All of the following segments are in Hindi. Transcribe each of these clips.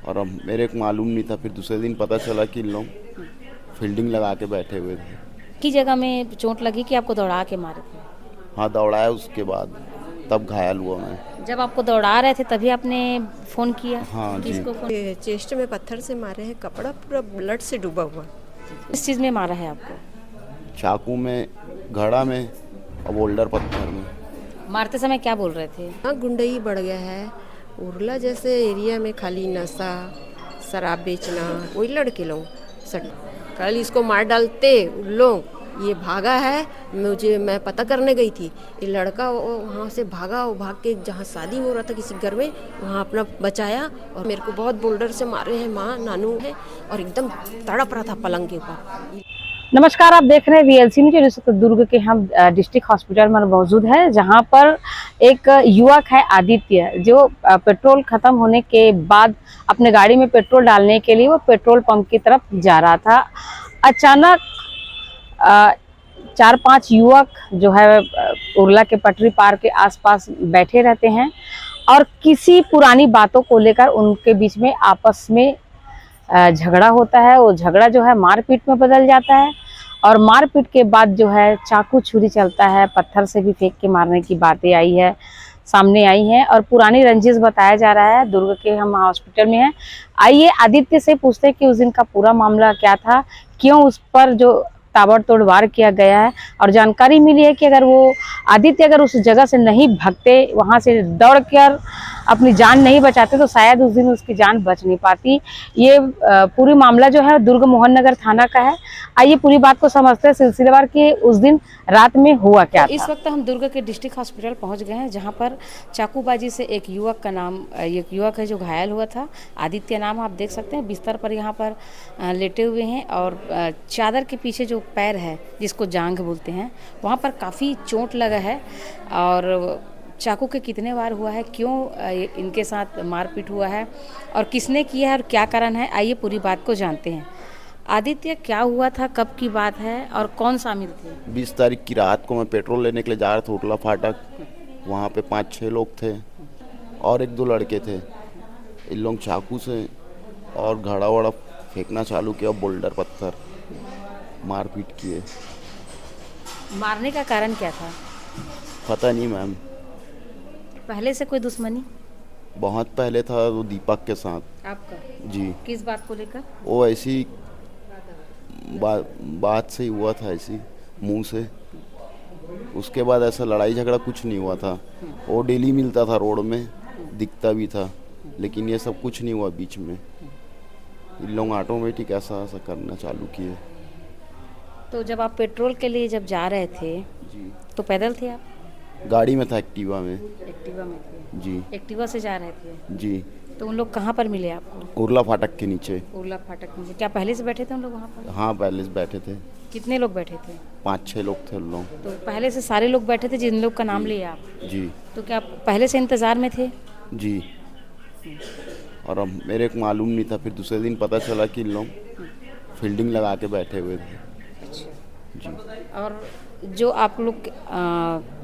और अब मेरे को मालूम नहीं था, फिर दूसरे दिन पता चला कि इन लोग फील्डिंग लगा के बैठे हुए थे। की जगह में चोट लगी कि आपको दौड़ा के मारे थे? हाँ, दौड़ाया उसके बाद तब घायल हुआ मैं। जब आपको दौड़ा रहे थे तभी आपने फ़ोन किया? हाँ जी। किसको फ़ोन? ये चेस्ट में पत्थर से मारे हैं, कपड़ा पूरा ब्लड से डूबा हुआ। किस चीज़ में मारा है आपको? चाकू में, घड़ा में और बोल्डर पत्थर में। मारते समय क्या बोल रहे थे? हाँ, गुंडई बढ़ गया है। उरला जैसे एरिया में खाली नशा, शराब बेचना, वही लड़के लोग सट कल इसको मार डालते उन लोग। ये भागा है, मैं पता करने गई थी, ये लड़का वहाँ से भागा, वो भाग के जहाँ शादी हो रहा था किसी घर में वहाँ अपना बचाया, और मेरे को बहुत बोल्डर से मारे हैं, माँ नानू है, और एकदम तड़प रहा था पलंग के ऊपर। नमस्कार, आप देख रहे हैं VLC न्यूज़। दुर्ग के हम डिस्ट्रिक्ट हॉस्पिटल में मौजूद है, जहां पर एक युवक है आदित्य, जो पेट्रोल खत्म होने के बाद अपने गाड़ी में पेट्रोल डालने के लिए वो पेट्रोल पंप की तरफ जा रहा था। अचानक 4-5 युवक जो है उरला के पटरी पार के आसपास बैठे रहते हैं और किसी पुरानी बातों को लेकर उनके बीच में आपस में झगड़ा होता है। वो झगड़ा जो है मारपीट में बदल जाता है और मारपीट के बाद जो है चाकू छुरी चलता है, पत्थर से भी फेंक के मारने की बातें सामने आई हैं और पुरानी रंजिश बताया जा रहा है। दुर्ग के हम हॉस्पिटल में हैं। आइए आदित्य से पूछते हैं कि उस दिन का पूरा मामला क्या था, क्यों उस पर जो ताबड़तोड़ वार किया गया है। और जानकारी मिली है कि अगर उस जगह से नहीं भागते, वहां से दौड़कर अपनी जान नहीं बचाते, तो शायद उस दिन उसकी जान बच नहीं पाती। ये पूरी मामला जो है दुर्ग मोहन नगर थाना का है। आइए पूरी बात को समझते हैं सिलसिलेवार कि उस दिन रात में हुआ क्या था। इस वक्त हम दुर्ग के डिस्ट्रिक्ट हॉस्पिटल पहुंच गए हैं, जहां पर चाकूबाजी से एक युवक है जो घायल हुआ था। आदित्य नाम आप देख सकते हैं, बिस्तर पर यहाँ पर लेटे हुए हैं और चादर के पीछे जो पैर है, जिसको जांघ बोलते हैं, वहाँ पर काफ़ी चोट लगा है। और चाकू के कितने वार हुआ है, क्यों इनके साथ मारपीट हुआ है और किसने किया है और क्या कारण है, आइए पूरी बात को जानते हैं। आदित्य, क्या हुआ था, कब की बात है और कौन शामिल थे? 20 तारीख की रात को मैं पेट्रोल लेने के लिए जा रहा था उरला फाटक। वहाँ पे 5-6 लोग थे और 1-2 लड़के थे। इन लोग चाकू से और घड़ा वड़ा फेंकना चालू किया, बोल्डर पत्थर मारपीट किए। मारने का कारण क्या था? पता नहीं मैम। पहले से कोई दुश्मनी? बहुत पहले था वो दीपक के साथ। आपका? जी। किस बात को लेकर? वो ऐसी बात से ही हुआ था, ऐसी मुंह से। उसके बाद ऐसा लड़ाई झगड़ा कुछ नहीं हुआ था। वो डेली मिलता था, रोड में दिखता भी था, लेकिन ये सब कुछ नहीं हुआ बीच में। इन लोग ऑटोमेटिक ऐसा करना चालू किए। तो जब आप पेट्रोल के लिए जब जा रहे थे जी। तो पैदल थे आप? गाड़ी में था, एक्टिवा में। एक्टिवा में थे? जी। एक्टिवा से जा रहे थे? जी। तो उन लोग कहाँ पर मिले आपको? उरला फाटक के नीचे। उरला फाटक में? क्या पहले से बैठे थे उन लोग वहाँ पर? हाँ, पहले से बैठे थे। कितने लोग बैठे थे? 5-6 लोग थे उन लोग। तो पहले से सारे लोग बैठे थे जिन लोग का नाम लिए आप? जी। तो क्या आप पहले से इंतज़ार में थे? जी। और अब मेरे को मालूम नहीं था, फिर दूसरे दिन पता चला कि इन लोग फील्डिंग लगा के बैठे हुए थे। अच्छा जी। और जो आप लोग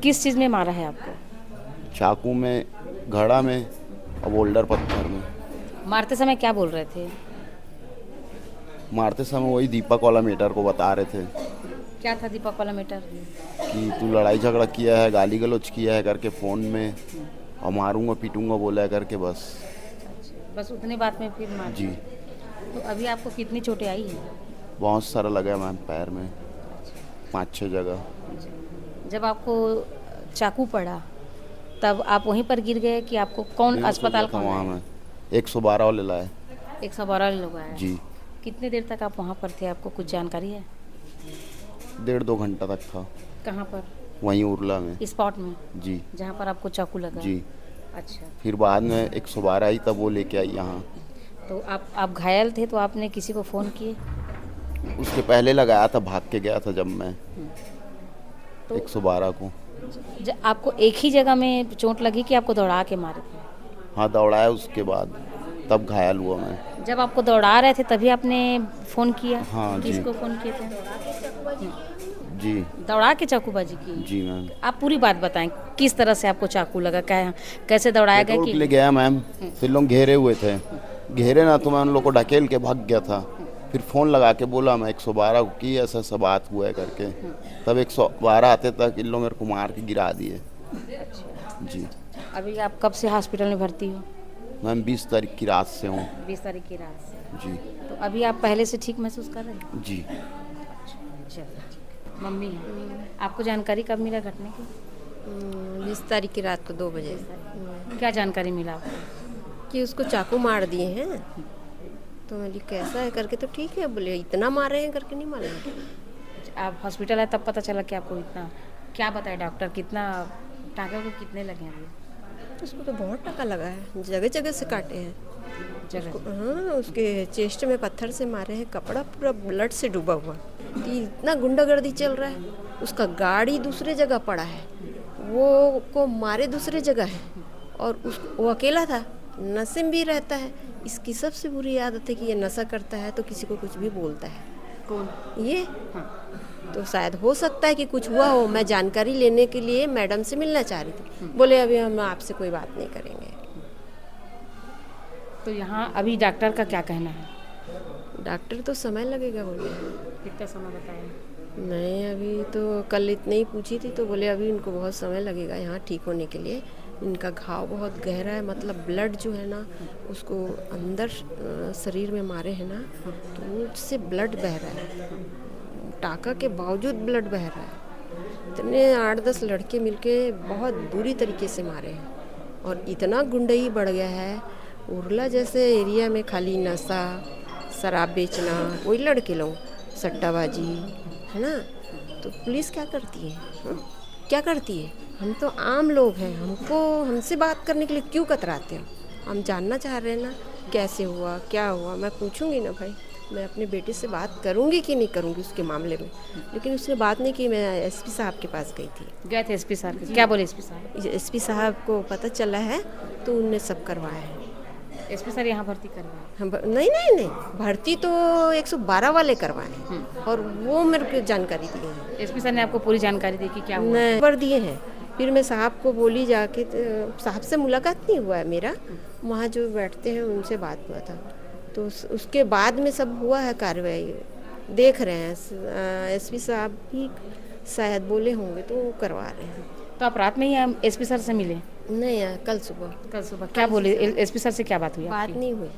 किस चीज़ में मारा है आपको? चाकू में, घड़ा में और बोल्डर पत्थर में। मारते समय क्या बोल रहे थे? मारते समय वही दीपक वाला मैटर को बता रहे थे क्या था दीपक वाला मैटर? कि तू लड़ाई झगड़ा किया है, गाली गलौज किया है करके फ़ोन में, और मारूंगा पीटूंगा बोला है करके। बस बस उतनी बात में फिर मार? जी। तो अभी आपको कितनी चोटें आई हैं? बहुत सारा लगा मैम, पैर में 5-6 जगह। जब आपको चाकू पड़ा तब आप वहीं पर गिर गए कि आपको कौन अस्पताल था वहाँ में? 112 वाले लाए। 112 लोग आए? जी। कितने देर तक आप वहाँ पर थे, आपको कुछ जानकारी है? 1.5-2 घंटा तक था। कहाँ पर? वहीं उरला में। स्पॉट में? जी। जहाँ पर आपको चाकू लगा? जी। अच्छा। फिर बाद में 112 आई, तब वो लेके आई यहाँ। तो आप घायल थे तो आपने किसी को फ़ोन किए? उसके पहले लगाया था, भाग के गया था जब मैं तो 112 को। आपको एक ही जगह में चोट लगी कि आपको दौड़ा के मारे थे? हाँ, दौड़ाया उसके बाद तब घायल हुआ मैं। जब आपको दौड़ा रहे थे तभी आपने फ़ोन किया? हाँ जी। किसको फ़ोन किए थे? जी। दौड़ा के चाकूबाजी की? जी मैम। आप पूरी बात बताएं, किस तरह से आपको चाकू लगा, क्या कैसे दौड़ाया गया? पेट्रोल के लिए गया मैम, फिर लोग घेरे हुए थे, घेरे ना तो मैं उन लोग को ढकेल के भाग गया था। फिर फ़ोन लगा के बोला मैं 112 को की ऐसा सब बात हुआ है करके, तब 112 आते तक इन लोग मेरे को मार के गिरा दिए। जी अभी आप कब से हॉस्पिटल में भर्ती हो? मैम 20 तारीख की रात से हूँ। 20 तारीख की रात से। जी तो अभी आप पहले से ठीक महसूस कर रहे हैं? जी। चलो मम्मी है, आपको जानकारी कब मिला घटने की? 20 तारीख की रात को 2 बजे क्या जानकारी मिला आपको? कि उसको चाकू मार दिए हैं। तो मैंने कैसा है करके, तो ठीक है बोले इतना मारे हैं करके नहीं मालूम। आप हॉस्पिटल आए तब पता चला कि आपको इतना, क्या बताया डॉक्टर, कितना टाँके को कितने लगे हैं? उसको तो बहुत टका लगा है, जगह जगह से काटे हैं जगह? हाँ, उसके चेस्ट में पत्थर से मारे हैं, कपड़ा पूरा ब्लड से डूबा हुआ। कि इतना गुंडागर्दी चल रहा है। उसका गाड़ी दूसरे जगह पड़ा है, वो को मारे दूसरे जगह है, और वो अकेला था, नशे में भी रहता है। इसकी सबसे बुरी आदत है कि ये नशा करता है तो किसी को कुछ भी बोलता है। कौन? ये हाँ। तो शायद हो सकता है कि कुछ हुआ हो। मैं जानकारी लेने के लिए मैडम से मिलना चाह रही थी, बोले अभी हम आपसे कोई बात नहीं करेंगे। तो यहाँ अभी डॉक्टर का क्या कहना है? डॉक्टर तो समय लगेगा बोले। कितना समय बताया? नहीं अभी तो कल इतने ही पूछी थी तो बोले अभी इनको बहुत समय लगेगा यहाँ ठीक होने के लिए। इनका घाव बहुत गहरा है, मतलब ब्लड जो है ना उसको अंदर शरीर में मारे हैं ना, तो उससे ब्लड बह रहा है। टाका के बावजूद ब्लड बह रहा है। इतने 8-10 लड़के मिलके बहुत बुरी तरीके से मारे हैं, और इतना गुंडई बढ़ गया है। उरला जैसे एरिया में खाली नशा, शराब बेचना, वही लड़के लोग, सट्टाबाजी है ना। तो पुलिस क्या करती है? क्या करती है? हम तो आम लोग हैं, हमसे बात करने के लिए क्यों कतराते हैं? हम जानना चाह रहे हैं ना कैसे हुआ, क्या हुआ। मैं पूछूंगी ना भाई, मैं अपने बेटे से बात करूंगी कि नहीं करूंगी उसके मामले में। लेकिन उसने बात नहीं की। मैं एसपी साहब के पास गई थी। गए थे एसपी साहब? क्या बोले एसपी साहब? एसपी साहब को पता चला है तो उनने सब करवाया है। एसपी सर यहाँ भर्ती करवाए? नहीं, भर्ती तो 112 वाले करवाए, और वो मेरे को जानकारी दी है। एसपी सर ने आपको पूरी जानकारी दी कि क्या हुआ? नहीं पर दिए हैं। फिर मैं साहब को बोली जाके, साहब से मुलाकात नहीं हुआ है मेरा, वहाँ जो बैठते हैं उनसे बात हुआ था। तो उसके बाद में सब हुआ है कार्रवाई, देख रहे हैं। एसपी साहब भी शायद बोले होंगे तो वो करवा रहे हैं। तो आप रात में ही एसपी सर से मिले? नहीं कल सुबह। कल सुबह क्या बोले एसपी सर से? क्या बात हुई? बात नहीं हुई।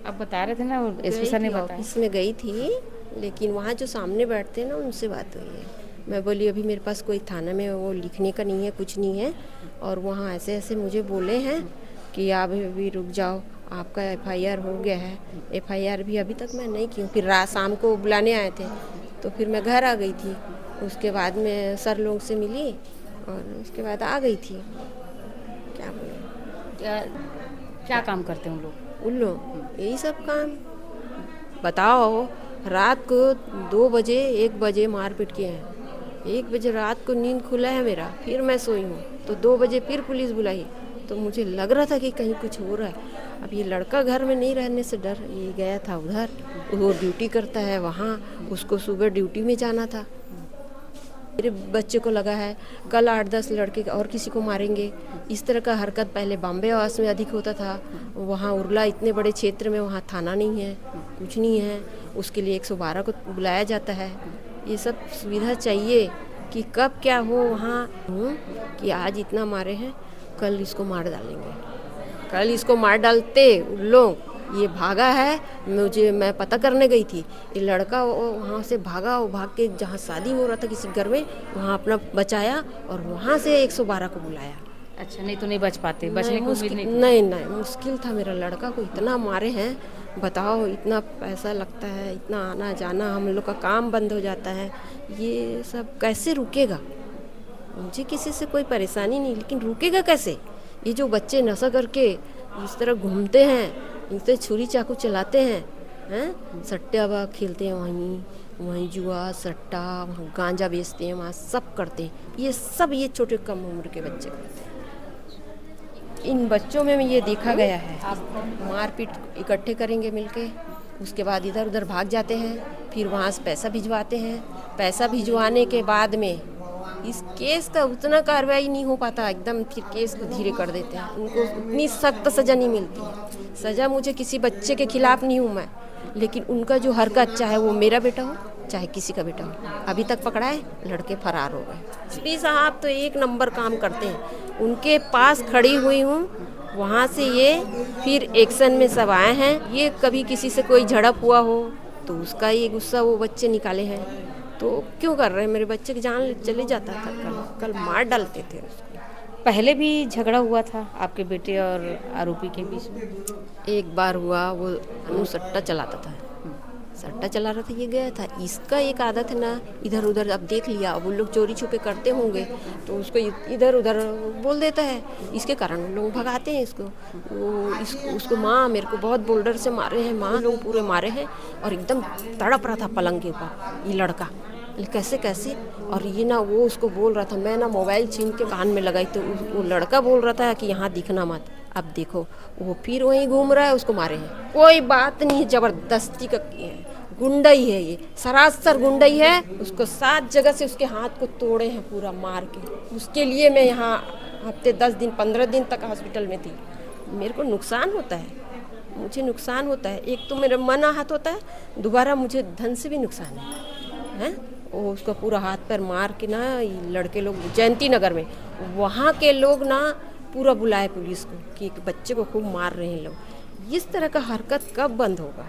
अब बता रहे थे ना एसपी सर ने बताया। ऑफिस में गई थी, लेकिन वहाँ जो सामने बैठते हैं ना उनसे बात हुई है। मैं बोली अभी मेरे पास कोई थाना में वो लिखने का नहीं है, कुछ नहीं है, और वहाँ ऐसे ऐसे मुझे बोले हैं कि आप अभी रुक जाओ, आपका FIR हो गया है। FIR भी अभी तक मैं नहीं की हूँ। फिर रात शाम को बुलाने आए थे तो फिर मैं घर आ गई थी। उसके बाद में सर लोग से मिली और उसके बाद आ गई थी। क्या बोले? क्या काम करते हैं उन लोग? यही सब काम। बताओ, रात को 2 बजे 1 बजे मारपीट किए हैं। 1 बजे रात को नींद खुला है मेरा, फिर मैं सोई हूँ तो 2 बजे फिर पुलिस बुलाई। तो मुझे लग रहा था कि कहीं कुछ हो रहा है। अब ये लड़का घर में नहीं रहने से डर, ये गया था उधर, वो ड्यूटी करता है वहाँ, उसको सुबह ड्यूटी में जाना था। मेरे बच्चे को लगा है कल 8-10 लड़के और किसी को मारेंगे। इस तरह का हरकत पहले बॉम्बे आवास में अधिक होता था। वहाँ उरला इतने बड़े क्षेत्र में वहाँ थाना नहीं है, कुछ नहीं है। उसके लिए 112 को बुलाया जाता है। ये सब सुविधा चाहिए कि कब क्या हो वहाँ, कि आज इतना मारे हैं, कल इसको मार डालेंगे। कल इसको मार डालते लोग। ये भागा है, मैं पता करने गई थी। ये लड़का वहाँ से भागा, वो भाग के जहाँ शादी हो रहा था किसी घर में, वहाँ अपना बचाया और वहाँ से 112 को बुलाया। अच्छा, नहीं तो नहीं बच पाते, बचने की उम्मीद नहीं थी? नहीं, मुश्किल था। मेरा लड़का को इतना मारे हैं, बताओ, इतना पैसा लगता है, इतना आना जाना, हम लोग का काम बंद हो जाता है। ये सब कैसे रुकेगा? मुझे किसी से कोई परेशानी नहीं, लेकिन रुकेगा कैसे? ये जो बच्चे नशा करके इस तरह घूमते हैं, इनसे छुरी चाकू चलाते हैं, सट्टा खेलते हैं, वहीं जुआ सट्टा, वहाँ गांजा बेचते हैं, वहाँ सब करते हैं। ये सब ये छोटे कम उम्र के बच्चे करते हैं। इन बच्चों में ये देखा गया है। मारपीट इकट्ठे करेंगे मिलके, उसके बाद इधर उधर भाग जाते हैं, फिर वहाँ से पैसा भिजवाते हैं। पैसा भिजवाने के बाद में इस केस का उतना कार्रवाई नहीं हो पाता, एकदम फिर केस को धीरे कर देते हैं। उनको उतनी सख्त सज़ा नहीं मिलती है। सज़ा मुझे किसी बच्चे के खिलाफ नहीं हूँ मैं, लेकिन उनका जो हरकत, चाहे वो मेरा बेटा हो चाहे किसी का बेटा हो, अभी तक पकड़ा है, लड़के फरार हो गए। एसपी साहब तो एक नंबर काम करते हैं। उनके पास खड़ी हुई हूँ, वहाँ से ये फिर एक्शन में सब आए हैं। ये कभी किसी से कोई झड़प हुआ हो तो उसका ये गुस्सा वो बच्चे निकाले हैं, तो क्यों कर रहे हैं? मेरे बच्चे की जान चले जाता था, कल मार डालते थे उसको। पहले भी झगड़ा हुआ था आपके बेटे और आरोपी के बीच में? एक बार हुआ, वो अनु सट्टा चलाता था, सट्टा चला रहा था, ये गया था। इसका एक आदत है ना, इधर उधर अब देख लिया, अब उन लोग चोरी छुपे करते होंगे तो उसको इधर उधर बोल देता है, इसके कारण उन लोग भगाते हैं इसको। उसको माँ मेरे को बहुत बोल्डर से मारे हैं, माँ लोग पूरे मारे हैं, और एकदम तड़प रहा था पलंग के ऊपर ये लड़का, कैसे कैसे। और ये ना वो उसको बोल रहा था, मैं ना मोबाइल छीन के कान में लगाई तो वो लड़का बोल रहा था कि यहाँ दिखना मत। अब देखो वो फिर वहीं घूम रहा है, उसको मारे हैं। कोई बात नहीं, ज़बरदस्ती का गुंडा ही है, ये सरासर गुंडा ही है। उसको 7 जगह से उसके हाथ को तोड़े हैं पूरा मार के। उसके लिए मैं यहाँ हफ्ते 10 दिन 15 दिन तक हॉस्पिटल में थी। मेरे को नुकसान होता है, मुझे नुकसान होता है। एक तो मेरा मन आहत होता है, दोबारा मुझे धन से भी नुकसान है। वो उसका पूरा हाथ पैर मार के ना, लड़के लोग जयंती नगर में, वहाँ के लोग ना पूरा बुलाए पुलिस को कि एक बच्चे को खूब मार रहे हैं लोग। इस तरह का हरकत कब बंद होगा?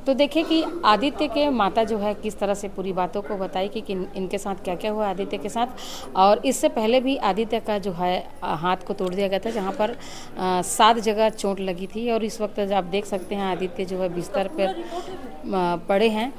तो देखिए कि आदित्य के माता जो है किस तरह से पूरी बातों को बताई कि इनके साथ क्या क्या हुआ आदित्य के साथ। और इससे पहले भी आदित्य का जो है हाथ को तोड़ दिया गया था, जहां पर 7 जगह चोट लगी थी। और इस वक्त आप देख सकते हैं आदित्य जो है बिस्तर पर पड़े हैं।